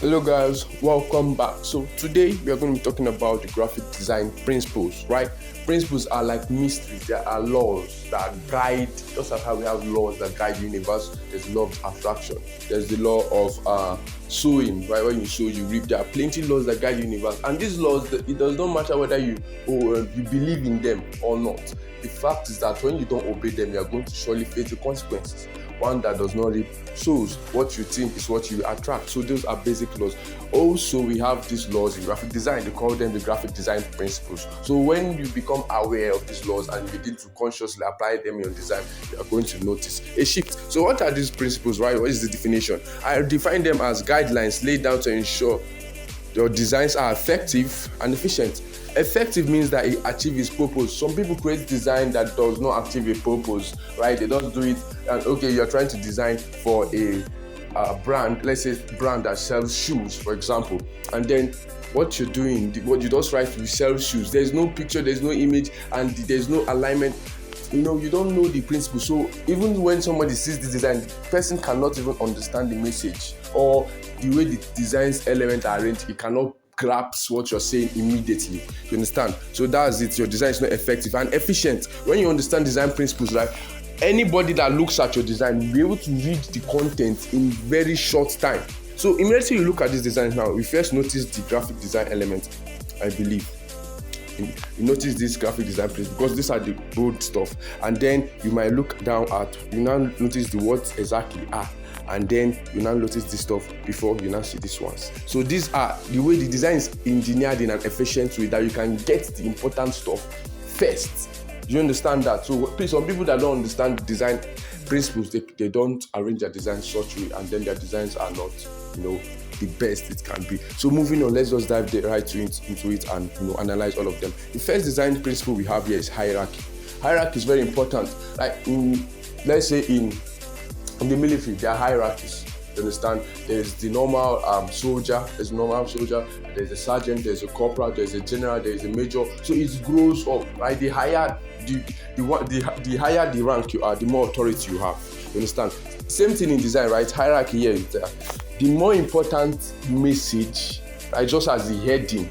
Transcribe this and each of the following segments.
Hello guys, welcome back. So today we are going to be talking about the graphic design principles, right? Principles are like mysteries. There are laws that guide, just like how we have laws that guide the universe. There's the law of attraction. There's the law of sowing, right? When you sow, you reap. There are plenty of laws that guide the universe, and these laws, it does not matter whether you believe in them or not. The fact is that when you don't obey them, you are going to surely face the consequences. One that does not reap sows. What you think is what you attract. So those are basic laws. Also, we have these laws in graphic design. They call them the graphic design principles. So when you become aware of these laws and you begin to consciously apply them in your design, you are going to notice a shift. So what are these principles, right? What is the definition? I define them as guidelines laid down to ensure your designs are effective and efficient. Effective means that it achieves its purpose. Some people create design that does not achieve a purpose, right? They don't do it, and okay, you're trying to design for a brand, let's say brand that sells shoes, for example, and then what you're doing, what you just write, you sell shoes. There's no picture, there's no image, and there's no alignment. You don't know the principle. So even when somebody sees the design, the person cannot even understand the message or the way the design's elements are arranged. It cannot grasp what you're saying immediately. You understand? So that's it. Your design is not effective and efficient. When you understand design principles, right? Anybody that looks at your design will be able to read the content in very short time. So immediately you look at this design now, we first notice the graphic design element, I believe. You notice this graphic design place because these are the bold stuff, and then you might look down at, you now notice the words exactly are, and then you now notice this stuff before you now see these ones. So these are the way the design is engineered in an efficient way that you can get the important stuff first. You understand that? So please, some people that don't understand design principles, they don't arrange their design such way, and then their designs are not, the best it can be. So moving on, let's just dive right into it and analyze all of them. The first design principle we have here is hierarchy. Hierarchy is very important. Like let's say in the military, there are hierarchies. You understand? There's the normal soldier, there's a sergeant, there's a corporal, there's a general, there's a major. So it grows up, right? The higher the higher the rank you are, the more authority you have. You understand? Same thing in design, right? Hierarchy here is there. The more important message, right, just as the heading,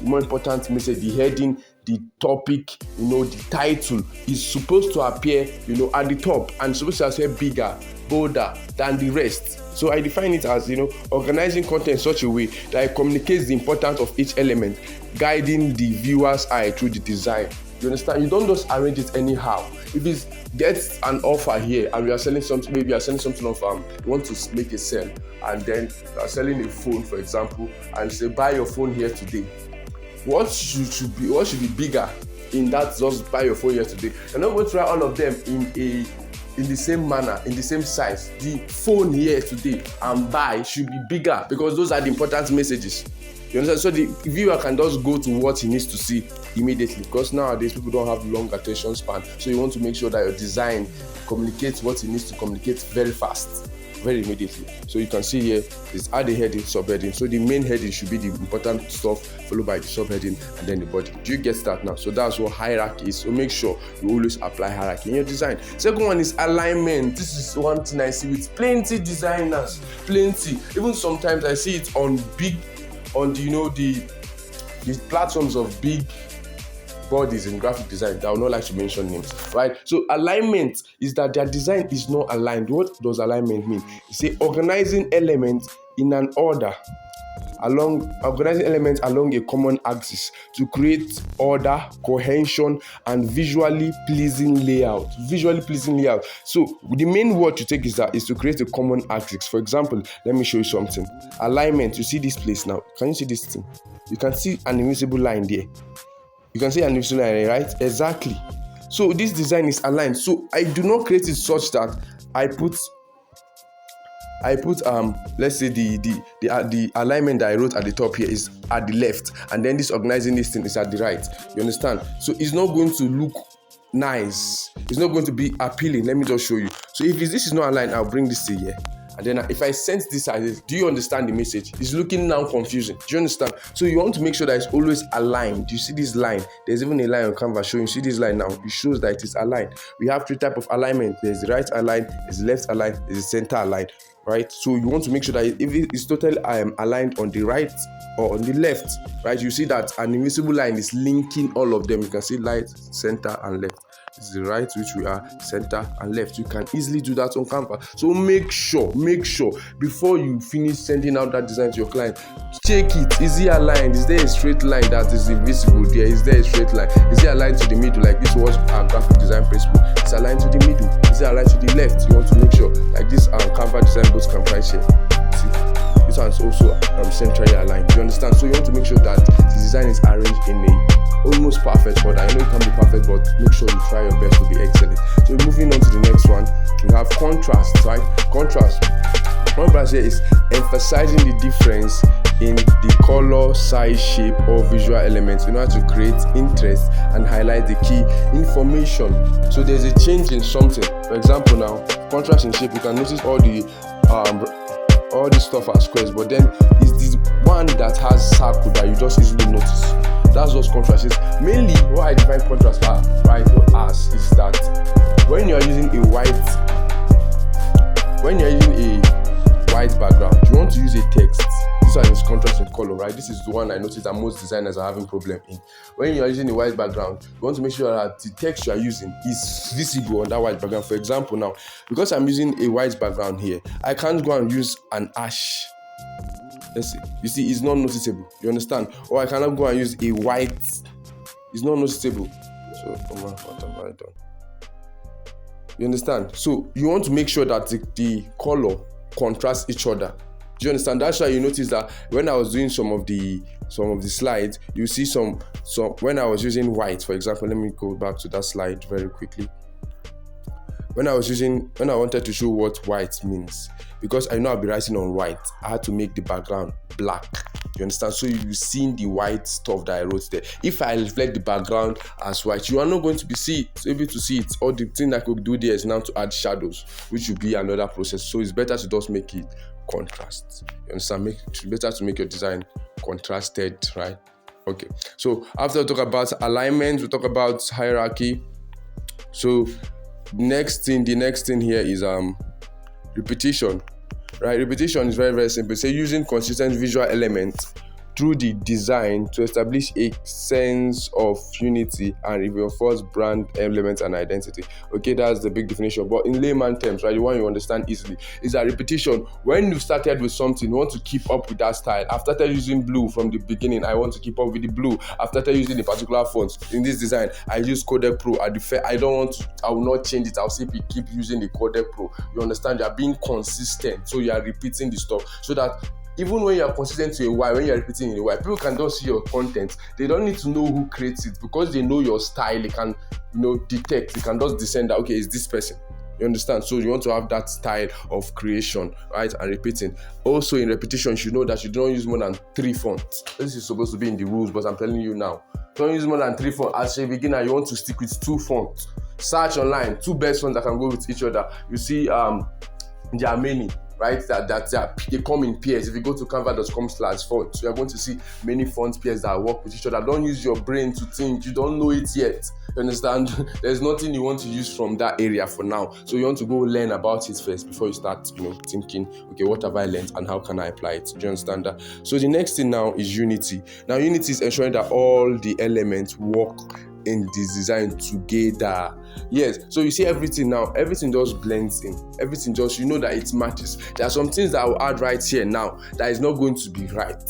the more important message, the heading, the topic, the title is supposed to appear, at the top and supposed to appear bigger, bolder than the rest. So I define it as, organizing content in such a way that it communicates the importance of each element, guiding the viewer's eye through the design. You understand? You don't just arrange it anyhow. If it gets an offer here and we are selling something, maybe you are selling something of you want to make a sale, and then you are selling a phone, for example, and say buy your phone here today. What should be bigger in that just buy your phone here today? You're not going to try all of them in the same manner, in the same size. The phone here today and buy should be bigger because those are the important messages. You understand? So the viewer can just go to what he needs to see immediately, because nowadays people don't have long attention span. So you want to make sure that your design communicates what he needs to communicate very fast, very immediately. So you can see here is add a heading, subheading. So the main heading should be the important stuff, followed by the subheading and then the body. Do you get that now? So that's what hierarchy is. So make sure you always apply hierarchy in your design. Second one is alignment. This is one thing I see with plenty designers, plenty. Even sometimes I see it on the platforms of big bodies in graphic design that I would not like to mention names, right? So alignment is that their design is not aligned. What does alignment mean? It's organizing elements in an order, along a common axis to create order, cohesion, and visually pleasing layout. So the main word to take is to create a common axis. For example, let me show you something. Alignment. You see this place now? Can you see this thing? You can see an invisible line there. You can see an invisible line, right? Exactly. So this design is aligned. So I do not create it such that I put let's say the alignment that I wrote at the top here is at the left, and then this organizing this thing is at the right. You understand? So it's not going to look nice. It's not going to be appealing. Let me just show you. So if this is not aligned, I'll bring this to here. And then if I sense this as, do you understand the message? It's looking now confusing. Do you understand? So you want to make sure that it's always aligned. You see this line? There's even a line on Canva showing. You see this line now? It shows that it is aligned. We have three types of alignment. There's the right align, there's the left align, there's the center align. right? So you want to make sure that if it is totally aligned on the right or on the left, right? You see that an invisible line is linking all of them. You can see light, center, and left. This is the right, which we are center and left. You can easily do that on Canva. So make sure before you finish sending out that design to your client, check it. Is it aligned? Is there a straight line that is invisible there? Is there a straight line? Is it aligned to the middle? Like this was our graphic design principle. It's aligned to the middle. Is it aligned to the left? You want to make sure. Like this Canva design Bootcamp right here. See, this one is also centrally aligned. You understand? So you want to make sure that the design is arranged in a almost perfect order. I know it can be perfect, but make sure you try your best to be excellent. So moving on to the next one, we have contrast, right? Contrast here is emphasizing the difference in the color, size, shape, or visual elements in order to create interest and highlight the key information. So there's a change in something. For example, now contrast in shape, you can notice all the stuff are squares, but then it's this one that has circle that you just easily notice. That's what contrast is. Mainly, what I define contrast as is that when you're using a white background, you want to use a text. This one is contrast in color, right? This is the one I noticed that most designers are having problem in. When you're using a white background, you want to make sure that the text you are using is visible on that white background. For example, now, because I'm using a white background here, I can't go and use an ash. Let's see. You see, it's not noticeable. You understand? Or I cannot go and use a white. It's not noticeable. So, what have I done? You understand? So you want to make sure that the color contrasts each other. Do you understand? That's why you notice that when I was doing some of the slides, you see some when I was using white, for example. Let me go back to that slide very quickly. When I wanted to show what white means, because I know I'll be writing on white, I had to make the background black. You understand? So you've seen the white stuff that I wrote there. If I reflect the background as white, you are not going to be able to see it. All the thing I could do there is now to add shadows, which will be another process. So it's better to just make it contrast. You understand? It's better to make your design contrasted, right? Okay. So after we talk about alignment, we talk about hierarchy. So the next thing here is repetition, right? Repetition is very, very simple. Say using consistent visual elements through the design to establish a sense of unity and reinforce brand elements and identity. Okay, that's the big definition. But in layman terms, right, the one you understand easily is that repetition. When you started with something, you want to keep up with that style. I've started using blue from the beginning. I want to keep up with the blue. I've started using a particular font in this design. I use Codec Pro. I will not change it. I'll simply keep using the Codec Pro. You understand? You are being consistent. So you are repeating the stuff so that even when you are consistent to a while, when you are repeating in a while, people can just see your content. They don't need to know who creates it because they know your style. They can, detect. They can just discern that, okay, it's this person. You understand? So you want to have that style of creation, right? And repeating. Also in repetition, you should know that you don't use more than 3 fonts. This is supposed to be in the rules, but I'm telling you now. Don't use more than 3 fonts. As a beginner, you want to stick with 2 fonts. Search online, 2 best fonts that can go with each other. You see, there are many. Right, that they come in pairs. If you go to canva.com/fonts, you are going to see many font pairs that work with each other. Don't use your brain to think. You don't know it yet. You understand? There's nothing you want to use from that area for now. So you want to go learn about it first before you start, thinking, okay, what have I learned and how can I apply it? Do you understand that? So the next thing now is unity. Now, unity is ensuring that all the elements work in this design together. Yes, so you see everything just blends in. Everything just, that it matches. There are some things that I will add right here now that is not going to be right.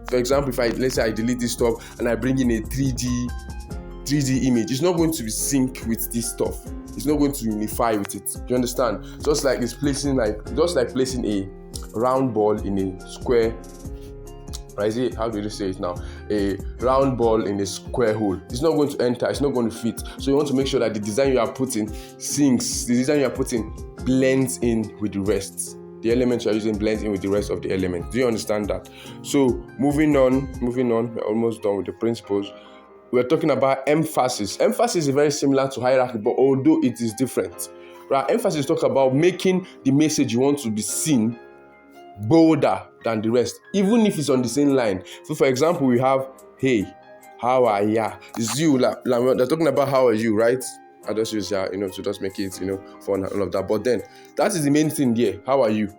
For example, let's say I delete this stuff and I bring in a 3D image, it's not going to be sync with this stuff. It's not going to unify with it. Do you understand? Just like placing a round ball in a square. Right? How do you say it now? A round ball in a square hole. It's not going to enter. It's not going to fit. So you want to make sure that the design you are putting syncs. The design you are putting blends in with the rest. The elements you are using blends in with the rest of the elements. Do you understand that? So moving on. We're almost done with the principles. We're talking about emphasis. Emphasis is very similar to hierarchy, but although it is different. Right? Emphasis talks about making the message you want to be seen bolder than the rest, even if it's on the same line. So for example, we have, hey, how are ya? It's you, they're talking about how are you, right? I just use to just make it, fun and all of that. But then that is the main thing here. How are you?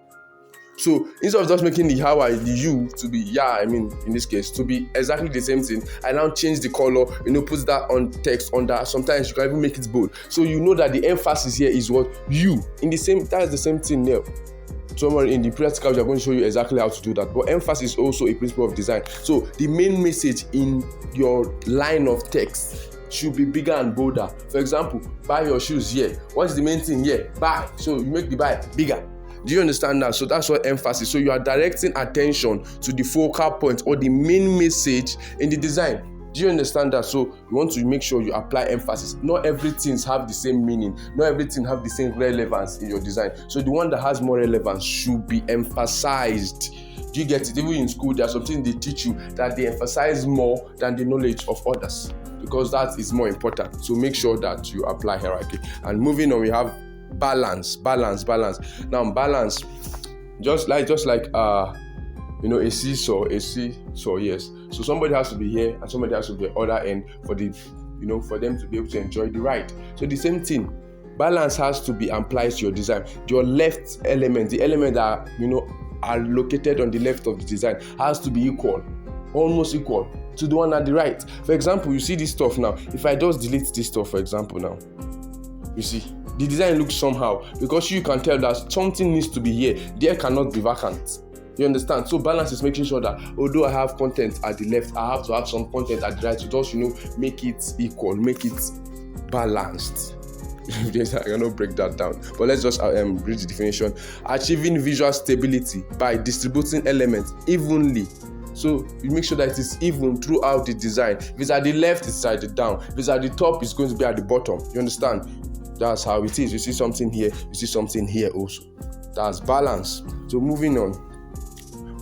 So instead of just making the how, the you to be, in this case, to be exactly the same thing, I now change the color, put that on text under. Sometimes you can even make it bold. So you know that the emphasis here is what you. That's the same thing there. Tomorrow in the practical, we are going to show you exactly how to do that. But emphasis is also a principle of design. So the main message in your line of text should be bigger and bolder. For example, buy your shoes here. What's the main thing here? Buy. So you make the buy bigger. Do you understand that? So that's what emphasis. So you are directing attention to the focal point or the main message in the design. Do you understand that? So you want to make sure you apply emphasis. Not everything have the same meaning. Not everything have the same relevance in your design. So the one that has more relevance should be emphasized. Do you get it? Even in school, there are some things they teach you that they emphasize more than the knowledge of others, because that is more important. So make sure that you apply hierarchy. And moving on, we have balance. Now balance, just like a seesaw, yes. So somebody has to be here and somebody has to be at the other end for them to be able to enjoy the ride. So the same thing, balance has to be applied to your design. Your left element, the element that are located on the left of the design, has to be equal, almost equal to the one at the right. For example, you see this stuff now. If I just delete this stuff, for example, now, you see the design looks somehow, because you can tell that something needs to be here. There cannot be vacant. You understand? So balance is making sure that although I have content at the left, I have to have some content at the right to just make it equal, make it balanced. I cannot break that down, but let's just read the definition. Achieving visual stability by distributing elements evenly. So you make sure that it is even throughout the design. If it's at the left, it's at the down. If it's at the top, it's going to be at the bottom. You understand? That's how it is. You see something here, you see something here also. That's balance. So moving on.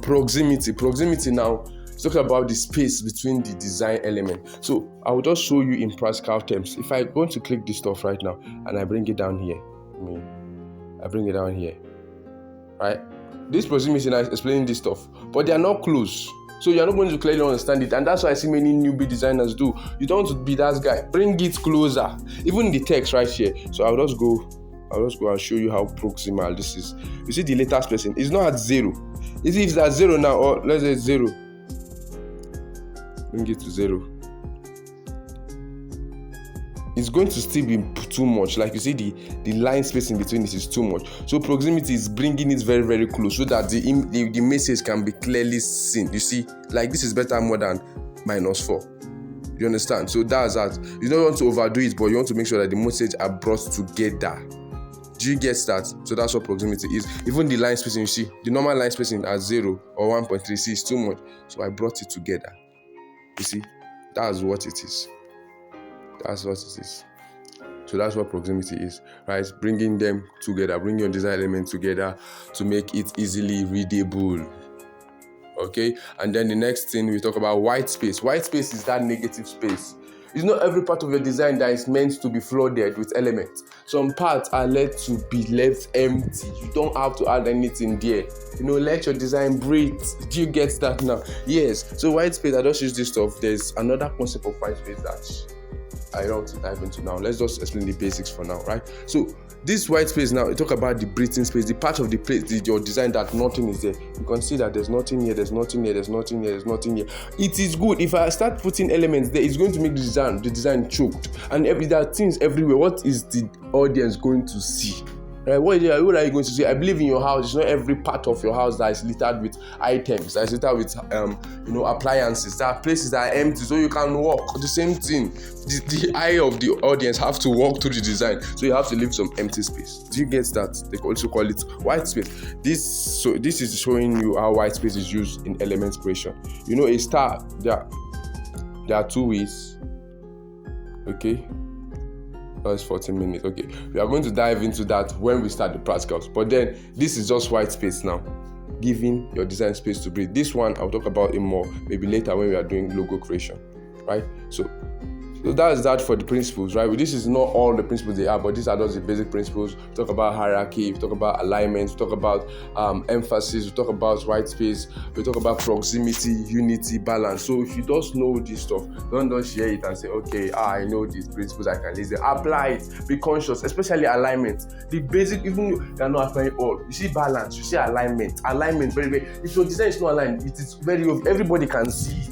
Proximity now is talking about the space between the design element. So I will just show you in practical terms. If I go to click this stuff right now and I bring it down here, right? This proximity now is explaining this stuff, but they are not close. So you're not going to clearly understand it, and that's why I see many newbie designers do. You don't want to be that guy. Bring it closer. Even the text right here. So I'll just go and show you how proximal this is. You see the latest person, it's not at 0. You see it's at 0 now, or let's say 0. Bring it to 0. It's going to still be too much. Like you see the line space in between this is too much. So proximity is bringing it very, very close so that the message can be clearly seen. You see, like this is better more than -4. You understand? So that's that. You don't want to overdo it, but you want to make sure that the message are brought together. Do you get that? So that's what proximity is. Even the line spacing, you see, the normal line spacing at 0 or 1.3 is too much. So I brought it together. You see, that's what it is. So that's what proximity is, right? Bringing them together, bringing your design element together to make it easily readable. Okay, and then the next thing we talk about white space. White space is that negative space. It's not every part of your design that is meant to be flooded with elements. Some parts are left to be left empty. You don't have to add anything there. Let your design breathe. Do you get that now? Yes. So white space, I just use this stuff. There's another concept of white space that I don't want to dive into now. Let's just explain the basics for now, right? So this white space now, you talk about the breathing space, the part of the place, your design that nothing is there. You can see that there's nothing here, there's nothing here, there's nothing here, there's nothing here. It is good. If I start putting elements there, it's going to make the design choked. And there are things everywhere. What is the audience going to see? Right? What are you going to see? I believe in your house, it's not every part of your house that is littered with items, that is littered with appliances. There are places that are empty, so you can walk. The same thing. The eye of the audience have to walk through the design, so you have to leave some empty space. Do you get that? They also call it white space. This is showing you how white space is used in element creation. A star. There are 2 ways. Okay. It's 14 minutes. Okay, we are going to dive into that when we start the practicals. But then this is just white space now, giving your design space to breathe. This one I'll talk about it more maybe later when we are doing logo creation, right? So So that's that for the principles, right? This is not all the principles they have, but these are just the basic principles. We talk about hierarchy, we talk about alignment, we talk about emphasis, we talk about white space, we talk about proximity, unity, balance. So if you just know this stuff, don't just share it and say, okay, I know these principles, I can listen. Apply it, be conscious, especially alignment. The basic, even if you're not applying all, you see balance, you see alignment. Alignment, very, very, if your design is not aligned, it is very, everybody can see it.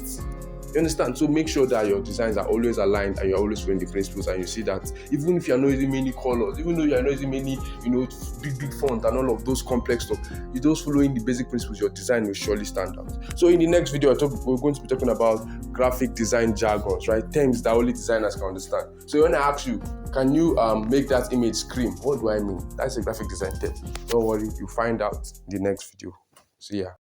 You understand? So make sure that your designs are always aligned and you're always following the principles, and you see that even if you're not using many colors, even though you're not using many, big font and all of those complex stuff, you're just following the basic principles, your design will surely stand out. So in the next video, we're going to be talking about graphic design jargons, right? Terms that only designers can understand. So when I ask you, can you make that image scream? What do I mean? That's a graphic design term. Don't worry, you'll find out in the next video. See ya.